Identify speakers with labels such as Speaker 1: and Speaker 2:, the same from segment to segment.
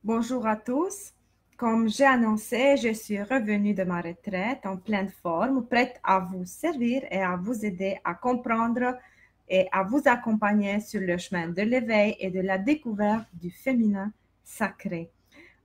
Speaker 1: Bonjour à tous. Comme j'ai annoncé, je suis revenue de ma retraite en pleine forme, prête à vous servir et à vous aider à comprendre et à vous accompagner sur le chemin de l'éveil et de la découverte du féminin sacré.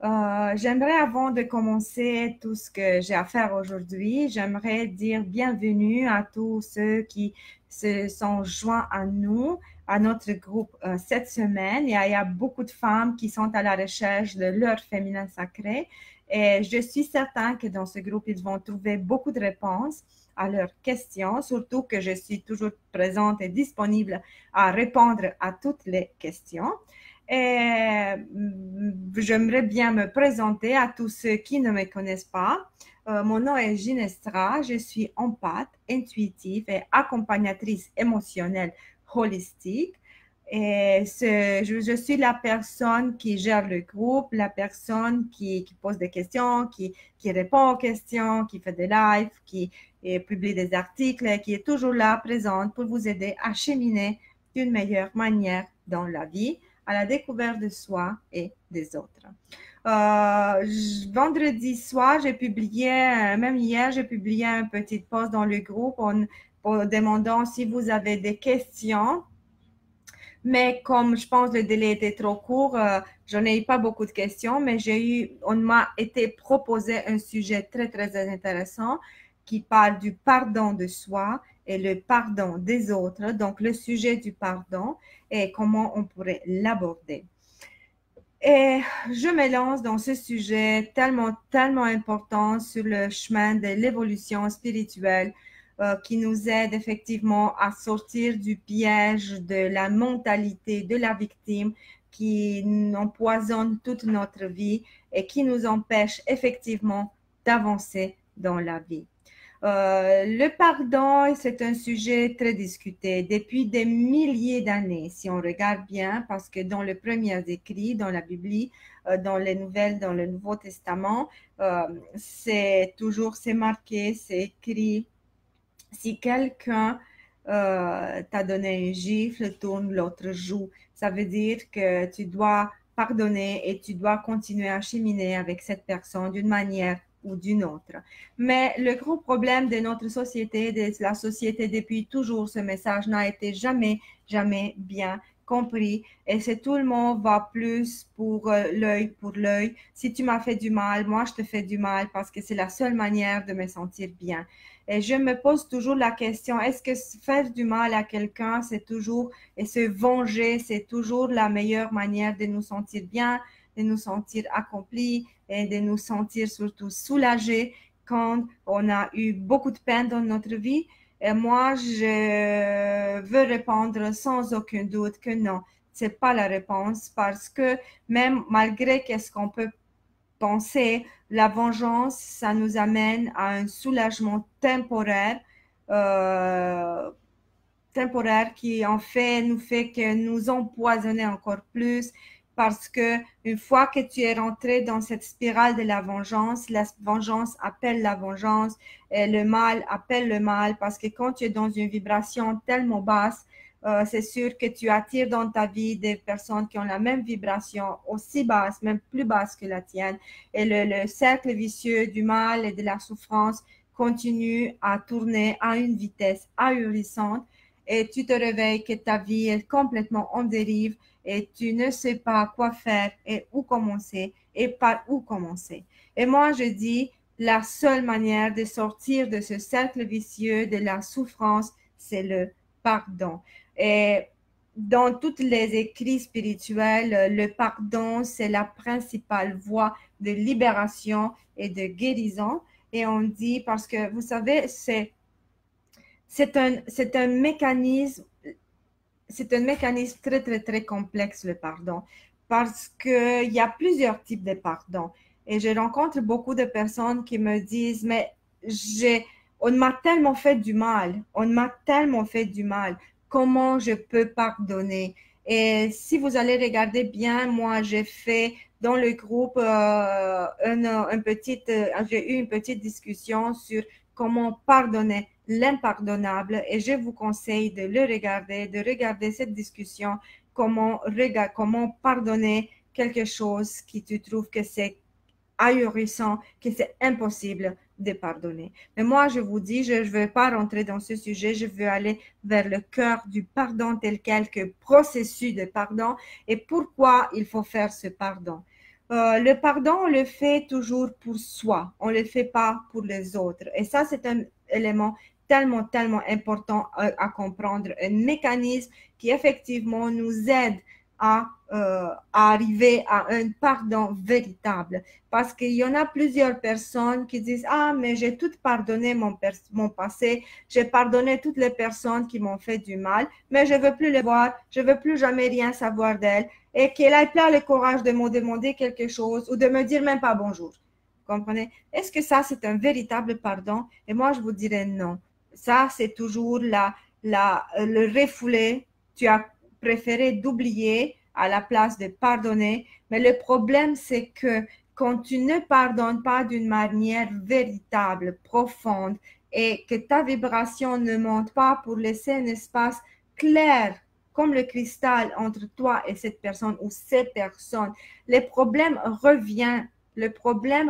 Speaker 1: J'aimerais, avant de commencer tout ce que j'ai à faire aujourd'hui, j'aimerais dire bienvenue à tous ceux qui se sont joints à nous, à notre groupe cette semaine. Il y a beaucoup de femmes qui sont à la recherche de leur féminin sacré et je suis certaine que dans ce groupe, ils vont trouver beaucoup de réponses à leurs questions, surtout que je suis toujours présente et disponible à répondre à toutes les questions. Et j'aimerais bien me présenter à tous ceux qui ne me connaissent pas. Mon nom est Ginestra, je suis empathe, intuitive et accompagnatrice émotionnelle holistique. Je suis la personne qui gère le groupe, la personne qui pose des questions, qui répond aux questions, qui fait des lives, qui publie des articles, qui est toujours là, présente pour vous aider à cheminer d'une meilleure manière dans la vie, à la découverte de soi et des autres. Vendredi soir, j'ai publié, même hier, j'ai publié un petit post dans le groupe en demandant si vous avez des questions. Mais comme je pense que le délai était trop court, j'en ai eu pas beaucoup de questions, mais on m'a été proposé un sujet très, très intéressant qui parle du pardon de soi et le pardon des autres. Donc, le sujet du pardon et comment on pourrait l'aborder. Et je me lance dans ce sujet tellement, tellement important sur le chemin de l'évolution spirituelle qui nous aide effectivement à sortir du piège de la mentalité de la victime qui empoisonne toute notre vie et qui nous empêche effectivement d'avancer dans la vie. Le pardon, c'est un sujet très discuté depuis des milliers d'années, si on regarde bien, parce que dans les premiers écrits, dans la Bible, dans les nouvelles, dans le Nouveau Testament, c'est marqué, c'est écrit. Si quelqu'un t'a donné une gifle, tourne l'autre joue. Ça veut dire que tu dois pardonner et tu dois continuer à cheminer avec cette personne d'une manière ou d'une autre. Mais le gros problème de notre société, de la société depuis toujours, ce message n'a été jamais, jamais bien compris et c'est tout le monde va plus pour l'œil pour l'œil. Si tu m'as fait du mal, moi je te fais du mal parce que c'est la seule manière de me sentir bien. Et je me pose toujours la question, est-ce que faire du mal à quelqu'un, c'est toujours, et se venger, c'est toujours la meilleure manière de nous sentir bien, de nous sentir accomplis et de nous sentir surtout soulagés quand on a eu beaucoup de peine dans notre vie? Et moi, je veux répondre sans aucun doute que non, c'est pas la réponse parce que même malgré qu'est-ce qu'on peut penser, la vengeance, ça nous amène à un soulagement temporaire, euh, temporaire qui en fait nous fait que nous empoisonner encore plus parce que une fois que tu es rentré dans cette spirale de la vengeance appelle la vengeance et le mal appelle le mal parce que quand tu es dans une vibration tellement basse, c'est sûr que tu attires dans ta vie des personnes qui ont la même vibration aussi basse, même plus basse que la tienne. Et le cercle vicieux du mal et de la souffrance continue à tourner à une vitesse ahurissante et tu te réveilles que ta vie est complètement en dérive et tu ne sais pas quoi faire et où commencer et par où commencer. Et moi, je dis, la seule manière de sortir de ce cercle vicieux de la souffrance, c'est le pardon. Et dans tous les écrits spirituels, le pardon, c'est la principale voie de libération et de guérison. Et on dit, parce que vous savez, c'est un mécanisme, c'est un mécanisme très, très, très complexe, le pardon, parce qu'il y a plusieurs types de pardon. Et je rencontre beaucoup de personnes qui me disent, mais on m'a tellement fait du mal, on m'a tellement fait du mal, comment je peux pardonner? Et si vous allez regarder bien, moi, j'ai fait dans le groupe j'ai eu une petite discussion sur comment pardonner l'impardonnable et je vous conseille de le regarder, de regarder cette discussion, comment pardonner quelque chose qui tu trouves que c'est ahurissant, que c'est impossible de pardonner. Mais moi, je vous dis, je ne veux pas rentrer dans ce sujet, je veux aller vers le cœur du pardon tel quel que processus de pardon et pourquoi il faut faire ce pardon. Le pardon, on le fait toujours pour soi, on ne le fait pas pour les autres. Et ça, c'est un élément tellement, tellement important à comprendre, un mécanisme qui effectivement nous aide à arriver à un pardon véritable. Parce qu'il y en a plusieurs personnes qui disent, ah, mais j'ai tout pardonné mon passé, j'ai pardonné toutes les personnes qui m'ont fait du mal, mais je ne veux plus les voir, je ne veux plus jamais rien savoir d'elles, et qu'elle ait pas le courage de me demander quelque chose ou de me dire même pas bonjour. Vous comprenez? Est-ce que ça, c'est un véritable pardon? Et moi, je vous dirais non. Ça, c'est toujours le refoulé. Tu as préféré d'oublier à la place de pardonner. Mais le problème, c'est que quand tu ne pardonnes pas d'une manière véritable, profonde, et que ta vibration ne monte pas pour laisser un espace clair, comme le cristal, entre toi et cette personne ou ces personnes, le problème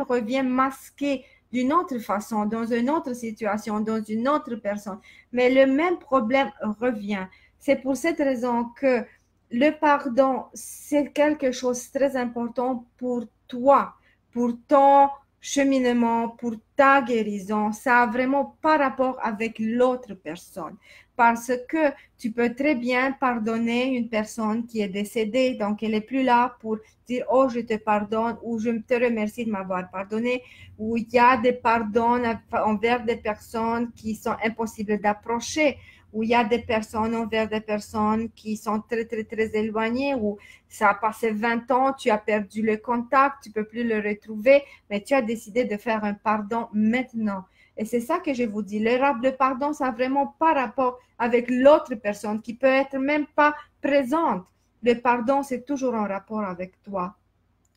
Speaker 1: revient masqué d'une autre façon, dans une autre situation, dans une autre personne. Mais le même problème revient. C'est pour cette raison que le pardon, c'est quelque chose de très important pour toi, pour ton cheminement, pour ta guérison. Ça a vraiment pas rapport avec l'autre personne. Parce que tu peux très bien pardonner une personne qui est décédée, donc elle n'est plus là pour dire, oh, je te pardonne ou je te remercie de m'avoir pardonné, ou il y a des pardons envers des personnes qui sont impossibles d'approcher, où il y a des personnes envers des personnes qui sont très, très, très éloignées, où ça a passé 20 ans, tu as perdu le contact, tu peux plus le retrouver, mais tu as décidé de faire un pardon maintenant. Et c'est ça que je vous dis. Le pardon, ça n'a vraiment pas rapport avec l'autre personne qui peut être même pas présente. Le pardon, c'est toujours en rapport avec toi.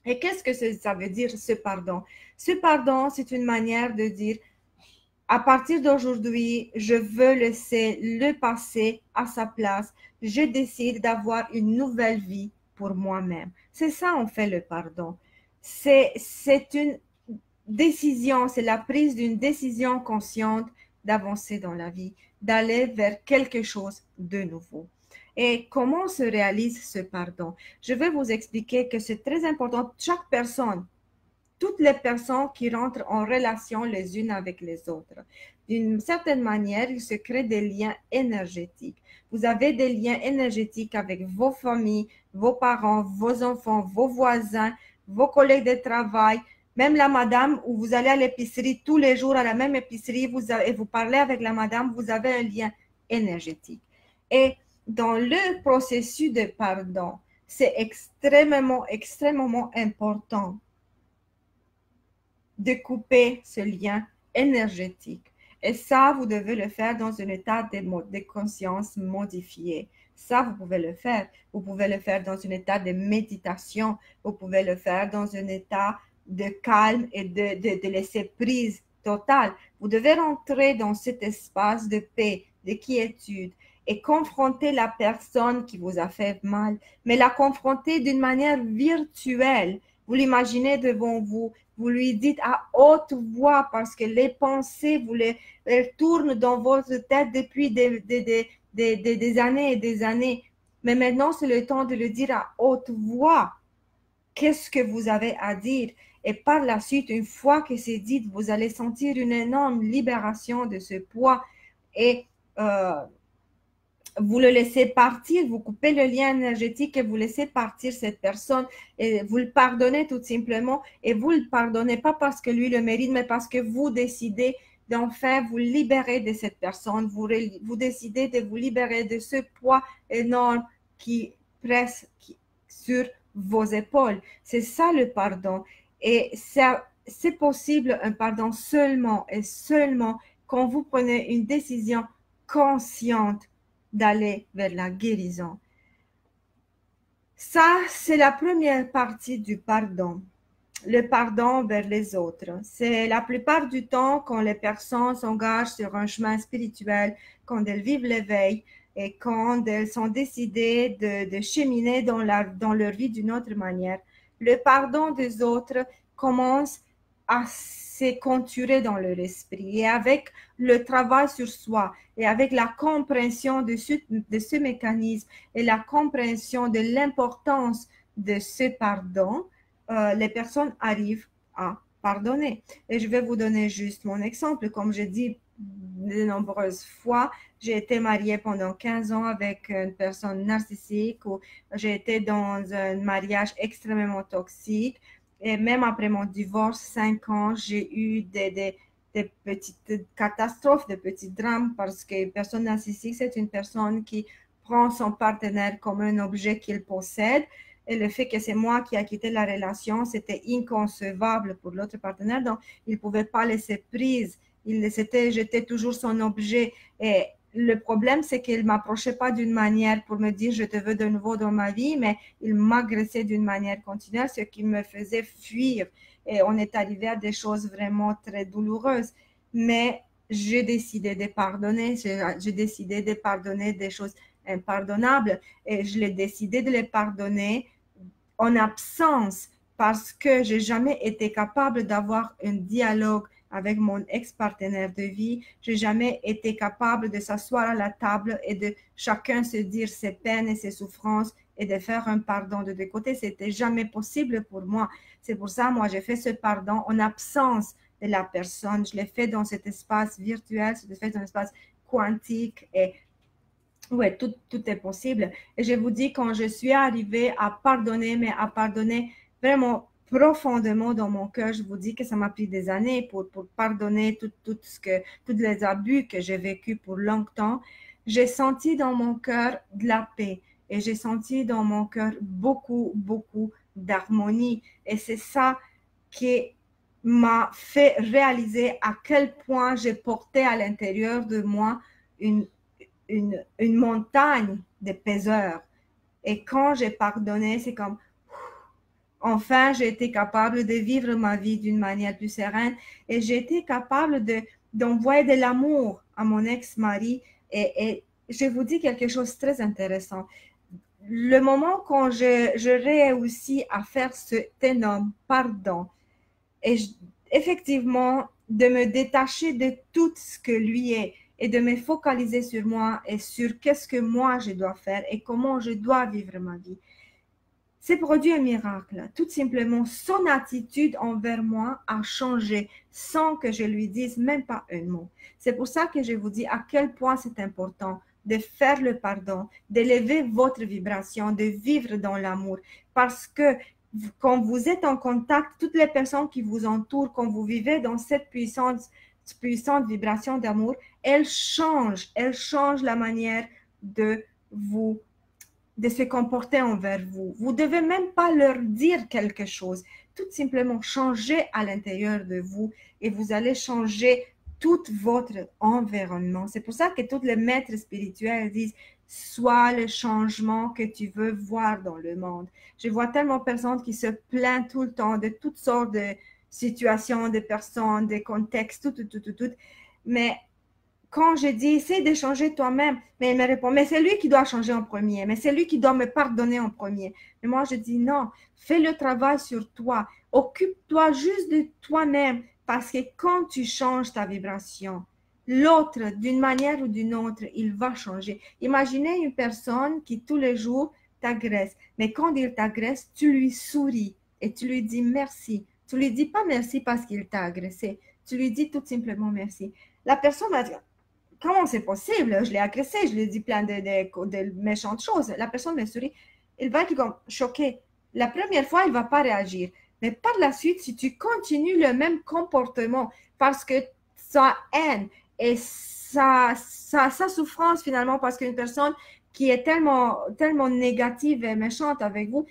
Speaker 1: Et qu'est-ce que ça veut dire, ce pardon? Ce pardon, c'est une manière de dire, à partir d'aujourd'hui, je veux laisser le passé à sa place. Je décide d'avoir une nouvelle vie pour moi-même. C'est ça, on fait le pardon. C'est une décision, c'est la prise d'une décision consciente d'avancer dans la vie, d'aller vers quelque chose de nouveau. Et comment se réalise ce pardon? Je vais vous expliquer que c'est très important. Chaque personne, toutes les personnes qui rentrent en relation les unes avec les autres. D'une certaine manière, il se crée des liens énergétiques. Vous avez des liens énergétiques avec vos familles, vos parents, vos enfants, vos voisins, vos collègues de travail, même la madame où vous allez à l'épicerie tous les jours à la même épicerie et vous parlez avec la madame, vous avez un lien énergétique. Et dans le processus de pardon, c'est extrêmement, extrêmement important de couper ce lien énergétique. Et ça, vous devez le faire dans un état de conscience modifié. Ça, vous pouvez le faire. Vous pouvez le faire dans un état de méditation. Vous pouvez le faire dans un état de calme et de laisser prise totale. Vous devez rentrer dans cet espace de paix, de quiétude et confronter la personne qui vous a fait mal, mais la confronter d'une manière virtuelle. Vous l'imaginez devant vous, vous lui dites à haute voix parce que les pensées, elles tournent dans votre tête depuis des années et des années. Mais maintenant, c'est le temps de le dire à haute voix. Qu'est-ce que vous avez à dire? Et par la suite, une fois que c'est dit, vous allez sentir une énorme libération de ce poids et vous le laissez partir, vous coupez le lien énergétique et vous laissez partir cette personne et vous le pardonnez tout simplement et vous le pardonnez pas parce que lui le mérite, mais parce que vous décidez d'enfin vous libérer de cette personne, vous décidez de vous libérer de ce poids énorme qui presse sur vos épaules. C'est ça le pardon. Et c'est possible un pardon seulement et seulement quand vous prenez une décision consciente d'aller vers la guérison. Ça, c'est la première partie du pardon. Le pardon vers les autres. C'est la plupart du temps quand les personnes s'engagent sur un chemin spirituel, quand elles vivent l'éveil et quand elles sont décidées de cheminer dans leur vie d'une autre manière. le pardon des autres commence à se conturer dans leur esprit. Et avec le travail sur soi et avec la compréhension de ce mécanisme et la compréhension de l'importance de ce pardon, les personnes arrivent à pardonner. Et je vais vous donner juste mon exemple. Comme je dis de nombreuses fois, j'ai été mariée pendant 15 ans avec une personne narcissique ou j'ai été dans un mariage extrêmement toxique. Et même après mon divorce, 5 ans, j'ai eu des petites catastrophes, des petits drames parce qu'une personne narcissique, c'est une personne qui prend son partenaire comme un objet qu'il possède. Et le fait que c'est moi qui a quitté la relation, c'était inconcevable pour l'autre partenaire. Donc, il ne pouvait pas laisser prise. J'étais toujours son objet. Et le problème, c'est qu'il ne m'approchait pas d'une manière pour me dire je te veux de nouveau dans ma vie, mais il m'agressait d'une manière continuelle, ce qui me faisait fuir. Et on est arrivé à des choses vraiment très douloureuses. Mais j'ai décidé de pardonner. J'ai décidé de pardonner des choses impardonnables. Et je l'ai décidé de les pardonner en absence parce que j'ai jamais été capable d'avoir un dialogue avec mon ex-partenaire de vie. J'ai jamais été capable de s'asseoir à la table et de chacun se dire ses peines et ses souffrances et de faire un pardon de deux côtés. C'était jamais possible pour moi. C'est pour ça, moi, j'ai fait ce pardon en absence de la personne. Je l'ai fait dans cet espace virtuel, je l'ai fait dans un espace quantique et ouais, tout est possible. Et je vous dis, quand je suis arrivée à pardonner, mais à pardonner vraiment profondément dans mon cœur, je vous dis que ça m'a pris des années pour pardonner tous les abus que j'ai vécus pour longtemps. J'ai senti dans mon cœur de la paix et j'ai senti dans mon cœur beaucoup d'harmonie. Et c'est ça qui m'a fait réaliser à quel point j'ai porté à l'intérieur de moi une une montagne de peseurs. Et quand j'ai pardonné, c'est comme, enfin, j'ai été capable de vivre ma vie d'une manière plus sereine et j'ai été capable d'envoyer de l'amour à mon ex-mari. Et je vous dis quelque chose de très intéressant. Le moment quand je réussis à faire cet énorme pardon et effectivement de me détacher de tout ce que lui est et de me focaliser sur moi et sur qu'est-ce que moi je dois faire et comment je dois vivre ma vie. C'est produit un miracle. Tout simplement, son attitude envers moi a changé sans que je lui dise même pas un mot. C'est pour ça que je vous dis à quel point c'est important de faire le pardon, d'élever votre vibration, de vivre dans l'amour. Parce que quand vous êtes en contact, toutes les personnes qui vous entourent, quand vous vivez dans cette puissante vibration d'amour, elles changent la manière de vous de se comporter envers vous. Vous ne devez même pas leur dire quelque chose. Tout simplement changer à l'intérieur de vous et vous allez changer tout votre environnement. C'est pour ça que tous les maîtres spirituels disent sois le changement que tu veux voir dans le monde. Je vois tellement de personnes qui se plaignent tout le temps de toutes sortes de situations, de personnes, de contextes, tout. Mais quand je dis, essaie de changer toi-même, mais il me répond, mais c'est lui qui doit changer en premier, mais c'est lui qui doit me pardonner en premier. Mais moi, je dis, non, fais le travail sur toi, occupe-toi juste de toi-même, parce que quand tu changes ta vibration, l'autre, d'une manière ou d'une autre, il va changer. Imaginez une personne qui tous les jours t'agresse, mais quand il t'agresse, tu lui souris et tu lui dis merci. Tu lui dis pas merci parce qu'il t'a agressé, tu lui dis tout simplement merci. La personne va dire, comment c'est possible? Je l'ai agressé, je lui ai dit plein de méchantes choses. La personne me sourit. Il va être comme choqué. La première fois, il ne va pas réagir. Mais par la suite, si tu continues le même comportement, parce que sa haine et sa souffrance finalement, parce qu'une personne qui est tellement négative et méchante avec vous,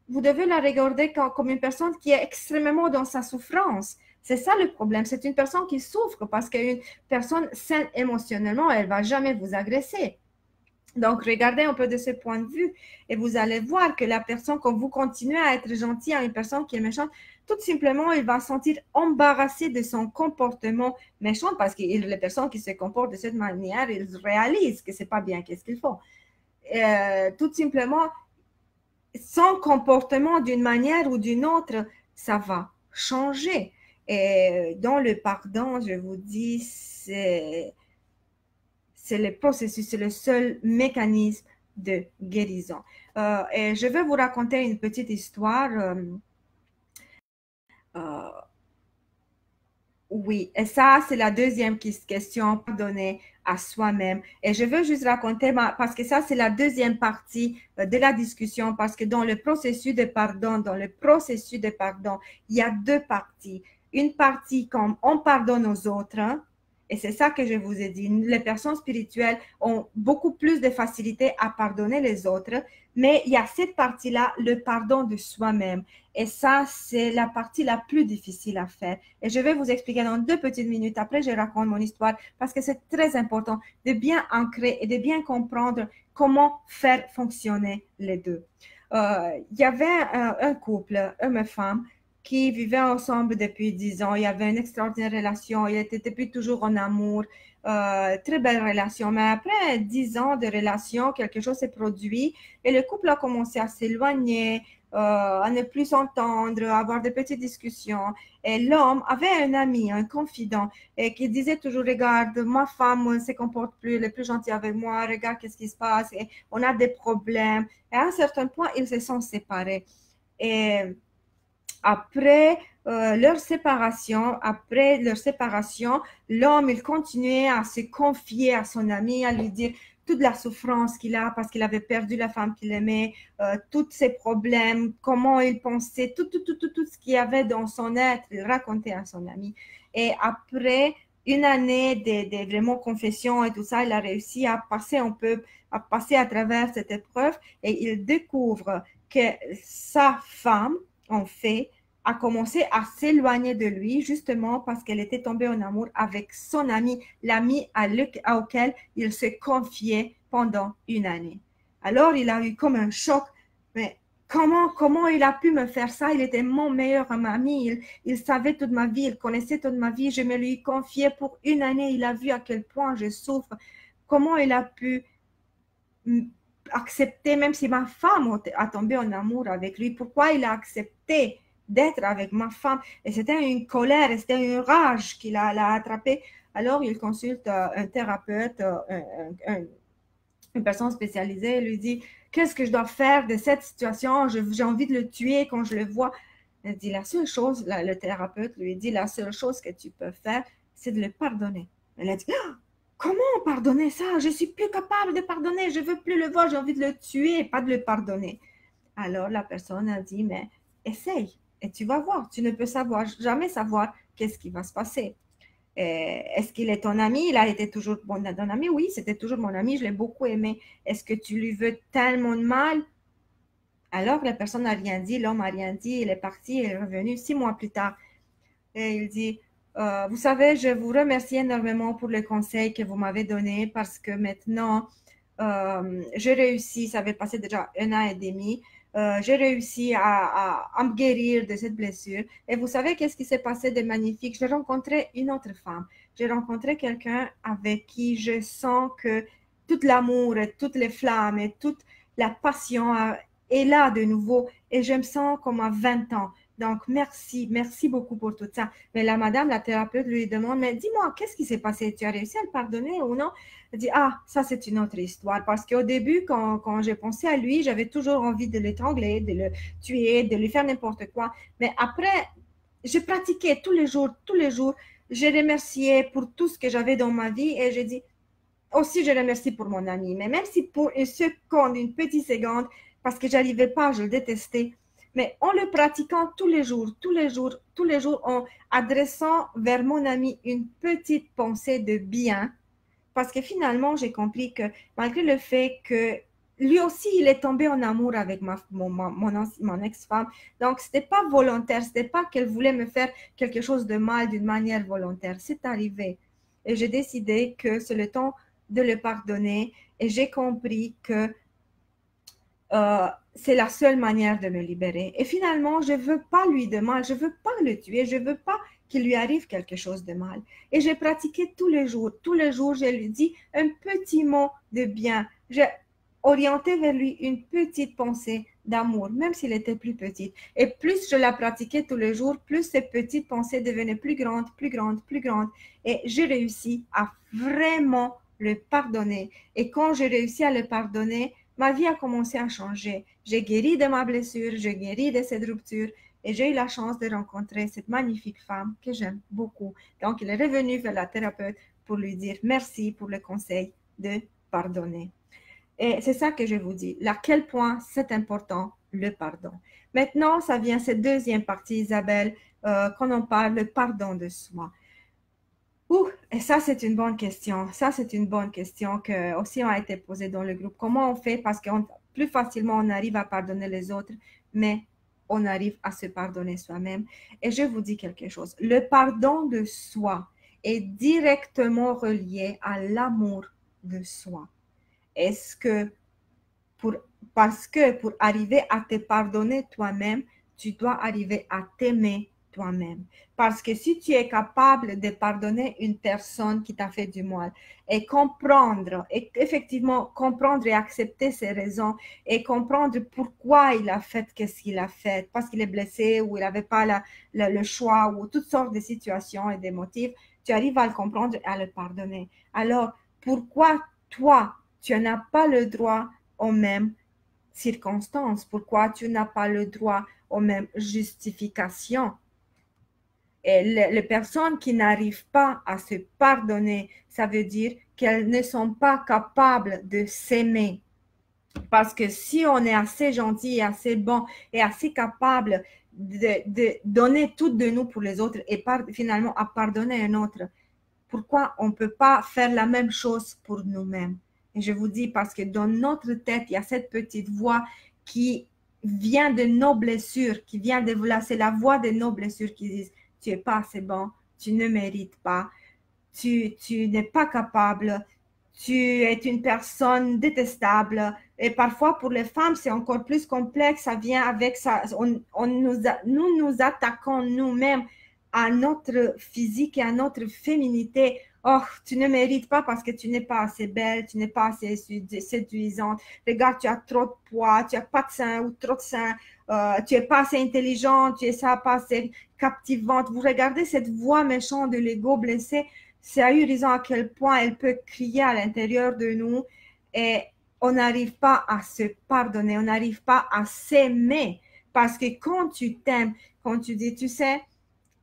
Speaker 1: vous devez la regarder comme une personne qui est extrêmement dans sa souffrance. C'est ça le problème. C'est une personne qui souffre parce qu'une personne saine émotionnellement, elle ne va jamais vous agresser. Donc, regardez un peu de ce point de vue et vous allez voir que la personne, quand vous continuez à être gentil à une personne qui est méchante, tout simplement, il va se sentir embarrassé de son comportement méchant parce que les personnes qui se comportent de cette manière, ils réalisent que ce n'est pas bien qu'est-ce qu'ils font. Tout simplement, son comportement d'une manière ou d'une autre, ça va changer. Et dans le pardon, je vous dis, c'est le processus, c'est le seul mécanisme de guérison. Et je vais vous raconter une petite histoire. Euh, oui, et ça, c'est la deuxième question, pardonner à soi-même. Et je veux juste raconter, parce que ça, c'est la deuxième partie de la discussion, parce que dans le processus de pardon, il y a deux parties. Une partie comme on pardonne aux autres, hein, et c'est ça que je vous ai dit. Les personnes spirituelles ont beaucoup plus de facilité à pardonner les autres, mais il y a cette partie-là, le pardon de soi-même. Et ça, c'est la partie la plus difficile à faire. Et je vais vous expliquer dans 2 petites minutes. Après, je raconte mon histoire parce que c'est très important de bien ancrer et de bien comprendre comment faire fonctionner les deux. Il y avait un couple, homme et femme, qui vivaient ensemble depuis 10 ans. Il y avait une extraordinaire relation. Ils étaient depuis toujours en amour. Très belle relation. Mais après 10 ans de relation, quelque chose s'est produit et le couple a commencé à s'éloigner, à ne plus s'entendre, à avoir des petites discussions. Et l'homme avait un ami, un confident, et qui disait toujours, regarde, ma femme ne se comporte plus, elle est plus gentille avec moi, regarde qu'est-ce qui se passe, et on a des problèmes. Et à un certain point, ils se sont séparés. Et après leur séparation, l'homme, il continuait à se confier à son ami, à lui dire toute la souffrance qu'il a parce qu'il avait perdu la femme qu'il aimait, tous ses problèmes, comment il pensait, tout ce qu'il y avait dans son être, il racontait à son ami. Et après une année de vraiment confession et tout ça, il a réussi à passer à passer à travers cette épreuve et il découvre que sa femme, en fait, a commencé à s'éloigner de lui justement parce qu'elle était tombée en amour avec son ami, l'ami auquel il se confiait pendant une année. Alors il a eu comme un choc, mais comment il a pu me faire ça? Il était mon meilleur ami, il savait toute ma vie, il connaissait toute ma vie, je me lui confiais pour une année, il a vu à quel point je souffre. Comment il a pu accepter, même si ma femme a tombé en amour avec lui, pourquoi il a accepté d'être avec ma femme? Et c'était une colère, c'était une rage qu'il a attrapé. Alors il consulte un thérapeute, une personne spécialisée, et lui dit, qu'est-ce que je dois faire de cette situation? J'ai envie de le tuer quand je le vois. Elle dit, la seule chose, le thérapeute lui dit, la seule chose que tu peux faire, c'est de le pardonner. Elle a dit, comment pardonner ça? Je suis plus capable de pardonner. Je veux plus le voir. J'ai envie de le tuer, pas de le pardonner. Alors la personne a dit, mais essaye et tu vas voir. Tu ne peux jamais savoir qu'est-ce qui va se passer. Est-ce qu'il est ton ami? Il a été toujours ton ami? Oui, c'était toujours mon ami. Je l'ai beaucoup aimé. Est-ce que tu lui veux tellement de mal? Alors la personne n'a rien dit. L'homme n'a rien dit. Il est parti. Il est revenu 6 mois plus tard. Et il dit, vous savez, je vous remercie énormément pour le conseil que vous m'avez donné parce que maintenant, j'ai réussi, ça avait passé déjà 1 an et demi, j'ai réussi à me guérir de cette blessure. Et vous savez qu'est-ce qui s'est passé de magnifique? J'ai rencontré une autre femme. J'ai rencontré quelqu'un avec qui je sens que tout l'amour et toutes les flammes et toute la passion est là de nouveau. Et je me sens comme à 20 ans. Donc, merci beaucoup pour tout ça. Mais la madame, la thérapeute, lui demande, mais dis-moi, qu'est-ce qui s'est passé? Tu as réussi à le pardonner ou non? Elle dit, ah, ça c'est une autre histoire. Parce qu'au début, quand j'ai pensé à lui, j'avais toujours envie de l'étrangler, de le tuer, de lui faire n'importe quoi. Mais après, j'ai pratiqué tous les jours, tous les jours. J'ai remercié pour tout ce que j'avais dans ma vie et j'ai dit, aussi, je remercie pour mon ami. Mais même si pour une seconde, une petite seconde, parce que j'arrivais pas, je le détestais, mais en le pratiquant tous les jours, tous les jours, tous les jours, en adressant vers mon ami une petite pensée de bien, parce que finalement, j'ai compris que malgré le fait que lui aussi, il est tombé en amour avec mon ex-femme. Donc, ce n'était pas volontaire, ce n'était pas qu'elle voulait me faire quelque chose de mal d'une manière volontaire. C'est arrivé. Et j'ai décidé que c'est le temps de le pardonner. Et j'ai compris que c'est la seule manière de me libérer. Et finalement, je ne veux pas lui de mal, je ne veux pas le tuer, je ne veux pas qu'il lui arrive quelque chose de mal. Et j'ai pratiqué tous les jours, je lui dis un petit mot de bien. J'ai orienté vers lui une petite pensée d'amour, même s'il était plus petit. Et plus je la pratiquais tous les jours, plus ces petites pensées devenaient plus grandes, plus grandes, plus grandes. Et j'ai réussi à vraiment le pardonner. Et quand j'ai réussi à le pardonner, ma vie a commencé à changer. J'ai guéri de ma blessure, j'ai guéri de cette rupture et j'ai eu la chance de rencontrer cette magnifique femme que j'aime beaucoup. Donc, il est revenu vers la thérapeute pour lui dire merci pour le conseil de pardonner. Et c'est ça que je vous dis, à quel point c'est important le pardon. Maintenant, ça vient cette deuxième partie, Isabelle, quand on parle le pardon de soi. Et ça, c'est une bonne question. Ça, c'est une bonne question qui aussi a été posée dans le groupe. Comment on fait? Parce que plus facilement, on arrive à pardonner les autres, mais on arrive à se pardonner soi-même. Et je vous dis quelque chose. Le pardon de soi est directement relié à l'amour de soi. Est-ce que parce que pour arriver à te pardonner toi-même, tu dois arriver à t'aimer toi-même. Parce que si tu es capable de pardonner une personne qui t'a fait du mal et comprendre, et effectivement comprendre et accepter ses raisons et comprendre pourquoi il a fait ce qu'il a fait, parce qu'il est blessé ou il n'avait pas le choix ou toutes sortes de situations et des motifs, tu arrives à le comprendre et à le pardonner. Alors, pourquoi toi, tu n'as pas le droit aux mêmes circonstances? Pourquoi tu n'as pas le droit aux mêmes justifications? Et les personnes qui n'arrivent pas à se pardonner, ça veut dire qu'elles ne sont pas capables de s'aimer. Parce que si on est assez gentil, assez bon et assez capable de donner tout de nous pour les autres et finalement à pardonner un autre, pourquoi on ne peut pas faire la même chose pour nous-mêmes? Et je vous dis parce que dans notre tête, il y a cette petite voix qui vient de nos blessures, qui vient de là, c'est la voix de nos blessures qui disent, tu es pas assez bon, tu ne mérites pas, tu n'es pas capable, tu es une personne détestable. Et parfois, pour les femmes, c'est encore plus complexe. Ça vient avec ça. Nous attaquons nous-mêmes à notre physique et à notre féminité. Oh, tu ne mérites pas parce que tu n'es pas assez belle, tu n'es pas assez séduisante. Regarde, tu as trop de poids, tu n'as pas de sein ou trop de sein. Tu n'es pas assez intelligente, tu es pas assez captivante. Vous regardez cette voix méchante de l'ego blessé, c'est ahurissant à quel point elle peut crier à l'intérieur de nous et on n'arrive pas à se pardonner, on n'arrive pas à s'aimer. Parce que quand tu t'aimes, quand tu dis, tu sais,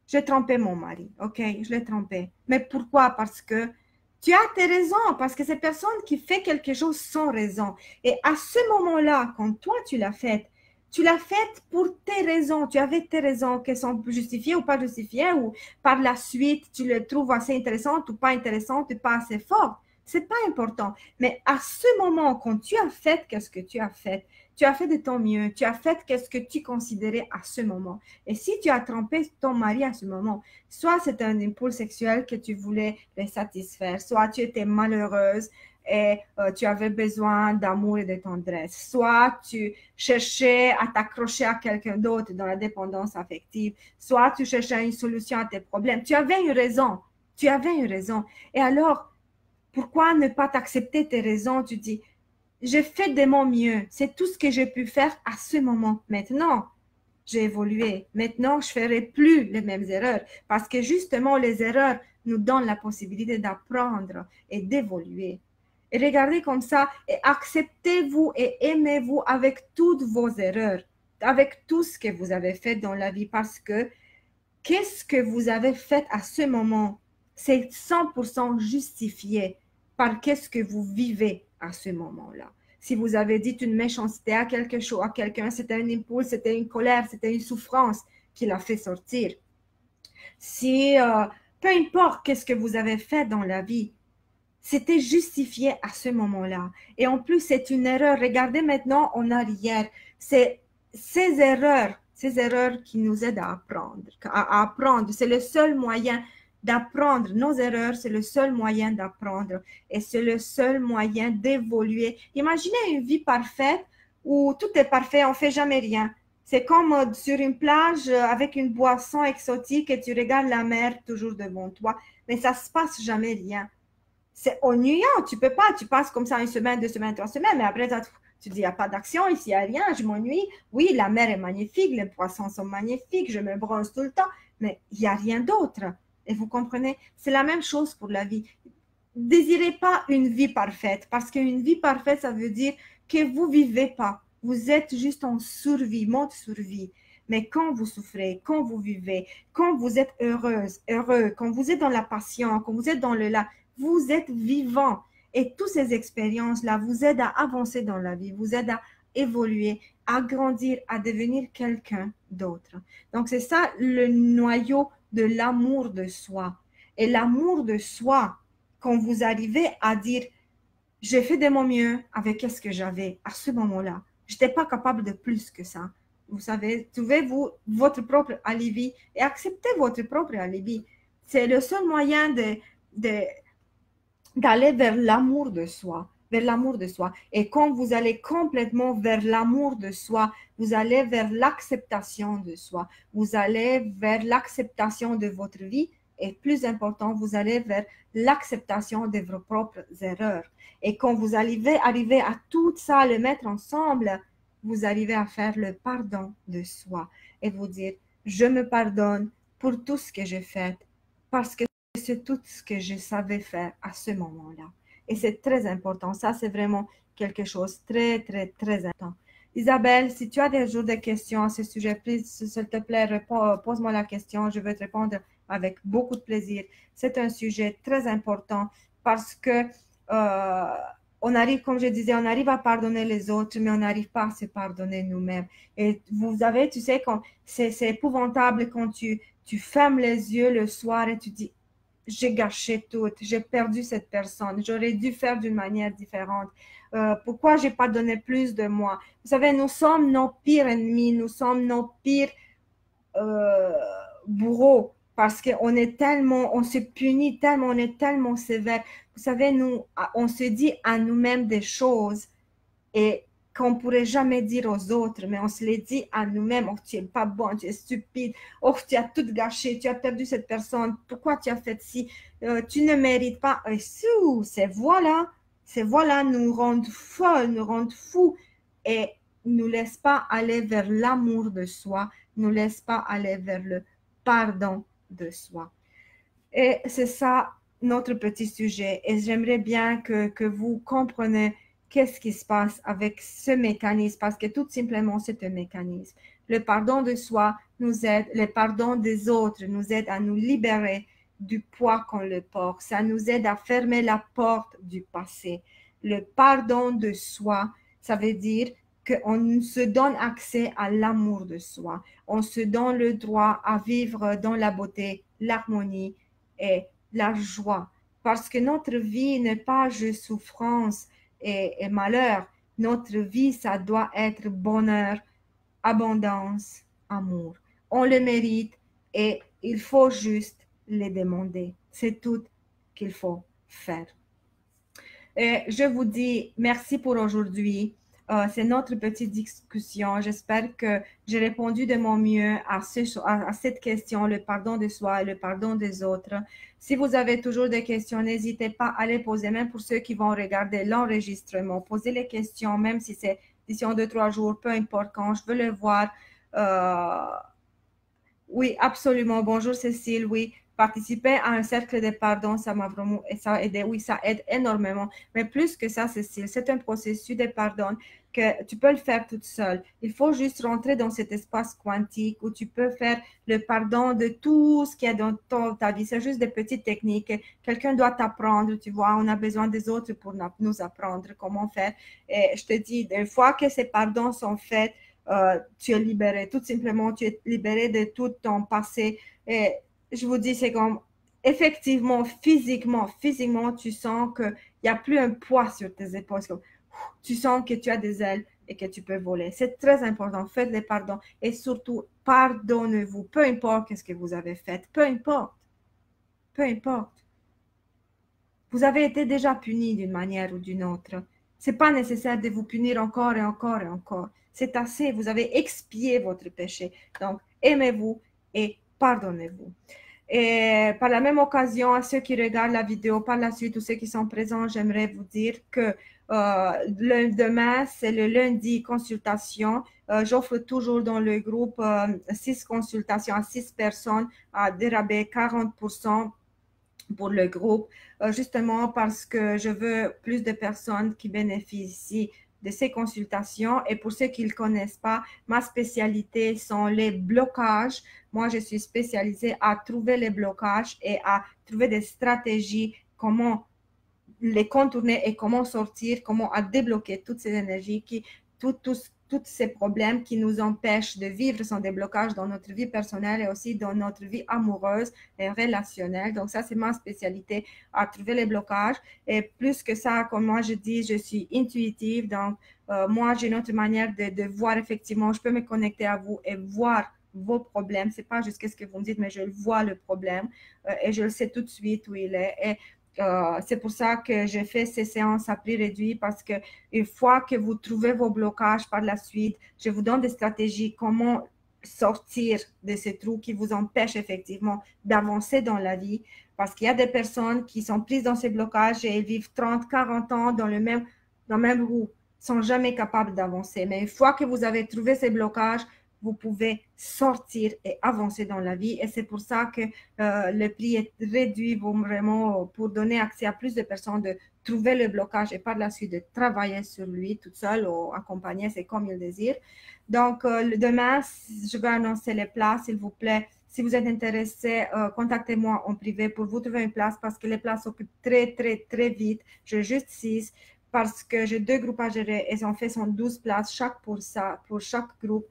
Speaker 1: j'ai trompé mon mari, ok, je l'ai trompé. Mais pourquoi? Parce que tu as tes raisons, parce que cette personne qui fait quelque chose sans raison. Et à ce moment-là, quand toi tu l'as faite pour tes raisons. Tu avais tes raisons qui sont justifiées ou pas justifiées, ou par la suite tu le trouves assez intéressante ou pas intéressante ou pas assez forte. C'est pas important. Mais à ce moment, quand tu as fait qu'est-ce que tu as fait de ton mieux, tu as fait qu'est-ce que tu considérais à ce moment. Et si tu as trompé ton mari à ce moment, soit c'est un impulse sexuel que tu voulais le satisfaire, soit tu étais malheureuse et tu avais besoin d'amour et de tendresse, soit tu cherchais à t'accrocher à quelqu'un d'autre dans la dépendance affective, soit tu cherchais une solution à tes problèmes. Tu avais une raison. Tu avais une raison. Et alors, pourquoi ne pas t'accepter tes raisons? Tu dis, j'ai fait de mon mieux. C'est tout ce que j'ai pu faire à ce moment. Maintenant, j'ai évolué. Maintenant, je ne ferai plus les mêmes erreurs parce que justement, les erreurs nous donnent la possibilité d'apprendre et d'évoluer. Et regardez comme ça et acceptez-vous et aimez-vous avec toutes vos erreurs, avec tout ce que vous avez fait dans la vie parce que qu'est-ce que vous avez fait à ce moment, c'est 100% justifié par qu'est-ce que vous vivez à ce moment-là. Si vous avez dit une méchanceté à quelque chose, à quelqu'un, c'était un impulse, c'était une colère, c'était une souffrance qui l'a fait sortir. Si, peu importe qu'est-ce que vous avez fait dans la vie, c'était justifié à ce moment-là. Et en plus, c'est une erreur. Regardez maintenant en arrière. C'est ces erreurs qui nous aident à apprendre. À apprendre. C'est le seul moyen d'apprendre. Nos erreurs, c'est le seul moyen d'apprendre. Et c'est le seul moyen d'évoluer. Imaginez une vie parfaite où tout est parfait, on ne fait jamais rien. C'est comme sur une plage avec une boisson exotique et tu regardes la mer toujours devant toi. Mais ça ne se passe jamais rien. C'est ennuyant, tu peux pas, tu passes comme ça une semaine, 2 semaines, 3 semaines, mais après, Tu dis, il n'y a pas d'action ici, il n'y a rien, je m'ennuie. Oui, la mer est magnifique, les poissons sont magnifiques, je me bronze tout le temps, mais il n'y a rien d'autre. Et vous comprenez? C'est la même chose pour la vie. Désirez pas une vie parfaite, parce qu'une vie parfaite, ça veut dire que vous vivez pas. Vous êtes juste en survie, mode survie. Mais quand vous souffrez, quand vous vivez, quand vous êtes heureuse, heureux, quand vous êtes dans la passion, quand vous êtes dans le là, vous êtes vivant. Et toutes ces expériences-là vous aident à avancer dans la vie, vous aident à évoluer, à grandir, à devenir quelqu'un d'autre. Donc, c'est ça le noyau de l'amour de soi. Et l'amour de soi, quand vous arrivez à dire, j'ai fait de mon mieux avec ce que j'avais à ce moment-là. Je n'étais pas capable de plus que ça. Vous savez, trouvez-vous votre propre alibi et acceptez votre propre alibi. C'est le seul moyen de, d'aller vers l'amour de soi, vers l'amour de soi. Et quand vous allez complètement vers l'amour de soi, vous allez vers l'acceptation de soi, vous allez vers l'acceptation de votre vie et plus important, vous allez vers l'acceptation de vos propres erreurs. Et quand vous arrivez à tout ça, le mettre ensemble, vous arrivez à faire le pardon de soi et vous dire, je me pardonne pour tout ce que j'ai fait parce que c'est tout ce que je savais faire à ce moment-là. Et c'est très important. Ça, c'est vraiment quelque chose de très, très, très important. Isabelle, si tu as des jours de questions à ce sujet, s'il te plaît, pose-moi la question. Je vais te répondre avec beaucoup de plaisir. C'est un sujet très important parce que on arrive, comme je disais, on arrive à pardonner les autres, mais on n'arrive pas à se pardonner nous-mêmes. Et vous avez, tu sais, c'est épouvantable quand tu fermes les yeux le soir et tu dis, j'ai gâché tout, j'ai perdu cette personne, j'aurais dû faire d'une manière différente. Pourquoi j'ai pas donné plus de moi? Vous savez, nous sommes nos pires ennemis, nous sommes nos pires euh, bourreaux parce qu'on est tellement, on se punit tellement, on est tellement sévère. Vous savez, nous, on se dit à nous-mêmes des choses et qu'on pourrait jamais dire aux autres, mais on se les dit à nous-mêmes. Oh, tu es pas bon, tu es stupide. Oh, tu as tout gâché, tu as perdu cette personne. Pourquoi tu as fait ci? Tu ne mérites pas. Et ces voix-là nous rendent folles, nous rendent fous et nous laissent pas aller vers l'amour de soi, nous laissent pas aller vers le pardon de soi. Et c'est ça notre petit sujet. Et j'aimerais bien que vous compreniez qu'est-ce qui se passe avec ce mécanisme, parce que tout simplement, c'est un mécanisme. Le pardon de soi nous aide, le pardon des autres nous aide à nous libérer du poids qu'on le porte. Ça nous aide à fermer la porte du passé. Le pardon de soi, ça veut dire qu'on se donne accès à l'amour de soi. On se donne le droit à vivre dans la beauté, l'harmonie et la joie. Parce que notre vie n'est pas juste souffrance et malheur. Notre vie, ça doit être bonheur, abondance, amour. On le mérite et il faut juste les demander. C'est tout qu'il faut faire. Et je vous dis merci pour aujourd'hui. C'est notre petite discussion. J'espère que j'ai répondu de mon mieux à cette question, le pardon de soi et le pardon des autres. Si vous avez toujours des questions, n'hésitez pas à les poser, même pour ceux qui vont regarder l'enregistrement. Posez les questions, même si c'est d'ici en 2-3 jours, peu importe quand, je veux le voir. Euh, oui, absolument. Bonjour Cécile, oui. Participer à un cercle de pardon, ça m'a vraiment ça a aidé. Oui, ça aide énormément. Mais plus que ça, Cécile, c'est un processus de pardon que tu peux le faire toute seule. Il faut juste rentrer dans cet espace quantique où tu peux faire le pardon de tout ce qu'il y a dans ta vie. C'est juste des petites techniques. Quelqu'un doit t'apprendre, tu vois. On a besoin des autres pour nous apprendre comment faire. Et je te dis, une fois que ces pardons sont faits, tu es libéré. Tout simplement, tu es libéré de tout ton passé. Et je vous dis, c'est comme, effectivement, physiquement, tu sens qu'il n'y a plus un poids sur tes épaules. Comme, tu sens que tu as des ailes et que tu peux voler. C'est très important. Faites les pardons et surtout, pardonnez-vous. Peu importe ce que vous avez fait. Peu importe. Peu importe. Vous avez été déjà puni d'une manière ou d'une autre. C'est pas nécessaire de vous punir encore et encore et encore. C'est assez. Vous avez expié votre péché. Donc, aimez-vous et pardonnez-vous. Et par la même occasion, à ceux qui regardent la vidéo par la suite ou ceux qui sont présents, j'aimerais vous dire que Demain, c'est le lundi consultation. J'offre toujours dans le groupe 6 consultations à 6 personnes à des rabais 40% pour le groupe, justement parce que je veux plus de personnes qui bénéficient de ces consultations. Et pour ceux qui ne connaissent pas, ma spécialité sont les blocages. Moi, je suis spécialisée à trouver les blocages et à trouver des stratégies, comment les contourner et comment sortir, comment à débloquer toutes ces énergies tous ces problèmes qui nous empêchent de vivre sans déblocage dans notre vie personnelle et aussi dans notre vie amoureuse et relationnelle. Donc ça, c'est ma spécialité, à trouver les blocages. Et plus que ça, comme moi je dis, je suis intuitive. Donc moi, j'ai une autre manière de voir effectivement, je peux me connecter à vous et voir vos problèmes. C'est pas juste ce que vous me dites, mais je vois le problème et je le sais tout de suite où il est. Et c'est pour ça que je fais ces séances à prix réduit parce que une fois que vous trouvez vos blocages par la suite, je vous donne des stratégies comment sortir de ces trous qui vous empêchent effectivement d'avancer dans la vie. Parce qu'il y a des personnes qui sont prises dans ces blocages et elles vivent 30, 40 ans dans dans le même roue, sont jamais capables d'avancer. Mais une fois que vous avez trouvé ces blocages, vous pouvez sortir et avancer dans la vie. Et c'est pour ça que le prix est réduit vraiment pour donner accès à plus de personnes de trouver le blocage et par la suite de travailler sur lui toute seule ou accompagner, c'est comme il désire. Donc, demain, je vais annoncer les places, s'il vous plaît. Si vous êtes intéressé, contactez-moi en privé pour vous trouver une place parce que les places s'occupent très, très, très vite. J'ai juste 6 parce que j'ai 2 groupes à gérer et en fait, sont 12 places chaque pour ça, pour chaque groupe.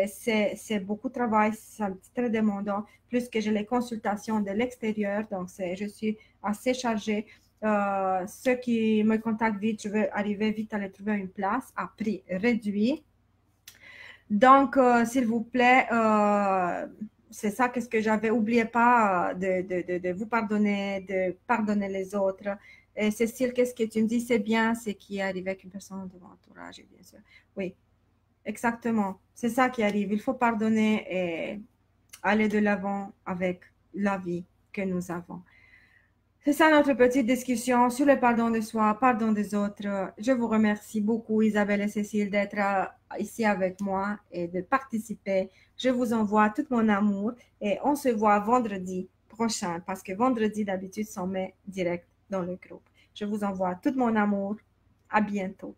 Speaker 1: C'est beaucoup de travail, c'est très demandant, plus que j'ai les consultations de l'extérieur, donc je suis assez chargée. Ceux qui me contactent vite, je vais arriver vite à les trouver une place à prix réduit. Donc, s'il vous plaît, c'est ça, qu'est-ce que j'avais oublié pas de vous pardonner, de pardonner les autres. Et Cécile, qu'est-ce que tu me dis? C'est bien, c'est qui est arrivé avec une personne de mon entourage, bien sûr. Oui. Exactement. C'est ça qui arrive. Il faut pardonner et aller de l'avant avec la vie que nous avons. C'est ça notre petite discussion sur le pardon de soi, pardon des autres. Je vous remercie beaucoup, Isabelle et Cécile, d'être ici avec moi et de participer. Je vous envoie tout mon amour et on se voit vendredi prochain parce que vendredi, d'habitude, on met direct dans le groupe. Je vous envoie tout mon amour. À bientôt.